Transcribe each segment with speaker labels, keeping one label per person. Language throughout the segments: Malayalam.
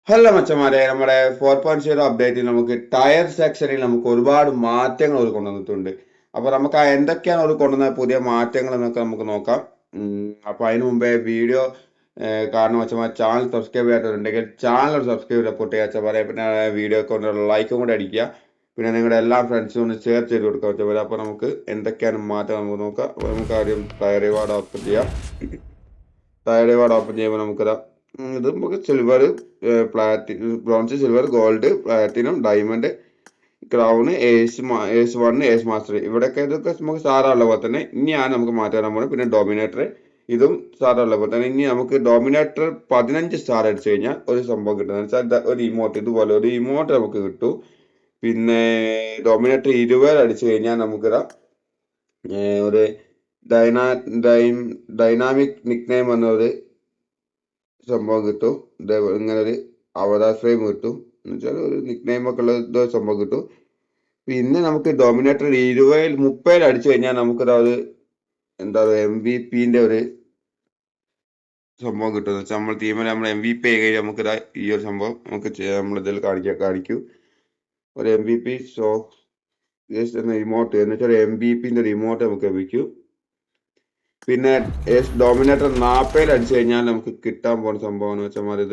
Speaker 1: ഹലോ മച്ചന്മാരെ, നമ്മുടെ 4.0 അപ്ഡേറ്റിൽ നമുക്ക് ടയർ സെക്ഷനിൽ നമുക്ക് ഒരുപാട് മാറ്റങ്ങൾ അവർ കൊണ്ടുവന്നിട്ടുണ്ട്. അപ്പൊ നമുക്ക് എന്തൊക്കെയാണ് അവർ കൊണ്ടുവന്ന പുതിയ മാറ്റങ്ങൾ എന്നൊക്കെ നമുക്ക് നോക്കാം. അപ്പൊ അതിന് മുമ്പേ വീഡിയോ കാരണം മച്ചന്മാർ ചാനൽ സബ്സ്ക്രൈബ് ചെയ്യാത്തവരുണ്ടെങ്കിൽ ചാനൽ സബ്സ്ക്രൈബ് സപ്പോർട്ട് ചെയ്യുക മച്ചന്മാരെ. പിന്നെ വീഡിയോ കൊണ്ടുള്ള ലൈക്കും കൂടെ അടിക്കുക. പിന്നെ നിങ്ങളുടെ എല്ലാ ഫ്രണ്ട്സും ഒന്ന് ഷെയർ ചെയ്ത് കൊടുക്കുക മച്ചന്മാരെ. അപ്പൊ നമുക്ക് എന്തൊക്കെയാണ് മാറ്റം നമുക്ക് നോക്കാം. അപ്പൊ നമുക്ക് ആദ്യം ടയർ റിവാർഡ് ഓപ്പൺ ചെയ്യാം. ടയർ റിവാർഡ് ഓപ്പൺ ചെയ്യുമ്പോൾ നമുക്കിതാ ഇത് നമുക്ക് silver, bronze, silver, gold, platinum, diamond, crown, ace one, ace master, ഇവിടെയൊക്കെ ഇതൊക്കെ നമുക്ക് സാധാരണ പോലെ തന്നെ. ഇനിയാണ് നമുക്ക് മാറ്റാൻ പോകുന്നത്. പിന്നെ ഡോമിനേറ്റർ, ഇതും സാധാരണ പോലെ തന്നെ. ഇനി നമുക്ക് ഡോമിനേറ്റർ 15 സ്റ്റാർ അടിച്ചു കഴിഞ്ഞാൽ ഒരു സംഭവം കിട്ടുന്നത് വെച്ചാൽ ഒരു ഇമോട്ട്, ഇതുപോലെ ഒരു ഇമോട്ട് നമുക്ക് കിട്ടും. പിന്നെ ഡോമിനേറ്റർ 20 അടിച്ചു കഴിഞ്ഞാൽ നമുക്കിതാ ഒരു ഡൈനാ ഡൈം ഡൈനാമിക് നിക്നെയിം എന്നൊരു സംഭവം കിട്ടും. ഇങ്ങനെ ഒരു അവതാർ ഫ്രെയിം കിട്ടും. എന്ന് വെച്ചാൽ ഒരു നിക്നെയിം ഒക്കെ ഉള്ള സംഭവം കിട്ടും. പിന്നെ നമുക്ക് ഡോമിനേറ്റർ 30 അടിച്ചു കഴിഞ്ഞാൽ നമുക്കത് ഒരു എന്താ പറയുക MVP ഒരു സംഭവം കിട്ടും. വെച്ചാൽ നമ്മൾ ടീമിൽ നമ്മൾ MVP ആയി കഴിഞ്ഞാൽ നമുക്ക് ഈ ഒരു സംഭവം നമുക്ക് നമ്മളിതിൽ കാണിക്കും. ഒരു MVP ഷോ എന്ന റിമോട്ട് എന്ന് വെച്ചാൽ MVP ഒരു റിമോട്ട് നമുക്ക് ലഭിക്കും. പിന്നെ ഡോമിനേറ്റർ 40 അടിച്ചു കഴിഞ്ഞാൽ നമുക്ക് കിട്ടാൻ പോകുന്ന സംഭവം എന്ന് വെച്ചാൽ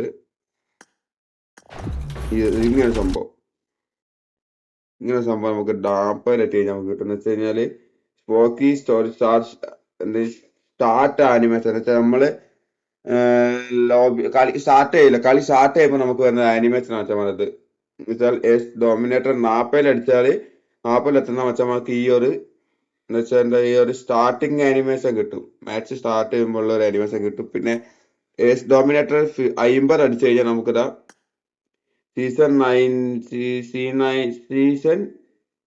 Speaker 1: ഇത് ഇങ്ങനെ സംഭവം നമുക്ക് 40 എത്തി കഴിഞ്ഞാൽ നമുക്ക് കിട്ടുന്ന വെച്ച് കഴിഞ്ഞാല് സ്പോക്കി സ്റ്റോറി സ്റ്റാർട്ട് ആനിമേഷൻ എന്ന് വെച്ചാൽ നമ്മള് കളി സ്റ്റാർട്ട് ചെയ്യുമ്പോൾ നമുക്ക് വരുന്ന ആനിമേഷൻ വെച്ചാൽ വെച്ചാൽ ഡോമിനേറ്റർ 40 അടിച്ചാല് 40 എത്തുന്ന വെച്ചാൽ ഈ ഒരു എന്ന് വെച്ചാൽ ഈ ഒരു സ്റ്റാർട്ടിങ് ആനിമേഷൻ കിട്ടും. മാച്ച് സ്റ്റാർട്ട് ചെയ്യുമ്പോൾ ഉള്ള ഒരു ആനിമേഷൻ കിട്ടും. പിന്നെ ഡോമിനേറ്റർ 50 അടിച്ചു കഴിഞ്ഞാൽ നമുക്കിതാ season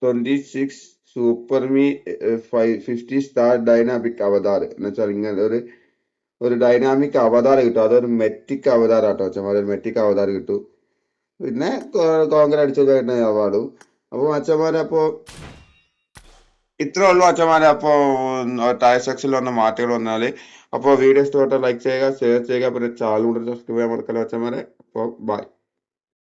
Speaker 1: 26 super me 50 star dynamic avatar എന്ന് വെച്ചാൽ ഇങ്ങനെ ഒരു ഡൈനാമിക് അവതാർ കിട്ടും. അതൊരു മെറ്റിക് അവതാർ ആട്ടോ വെച്ചാൽ ഒരു മെറ്റിക് അവതാർ കിട്ടും. പിന്നെ കോങ്കർ അടിച്ചതായിട്ട് അവാർഡും. അപ്പോൾ അച്ഛന്മാരെ ഇത്രേ ഉള്ളൂ അച്ഛന്മാരെ. അപ്പോൾ ടയർ സെക്ഷനിൽ വന്ന മാറ്റങ്ങൾ വന്നാല് അപ്പോൾ വീഡിയോ ഇഷ്ടപ്പെട്ടാൽ ലൈക്ക് ചെയ്യുക, ഷെയർ ചെയ്യുക, പിന്നെ ചാനൽ കൂടെ സബ്സ്ക്രൈബ് ചെയ്യാൻ മറക്കല്ലോ അച്ഛന്മാരെ. അപ്പോൾ ബൈ.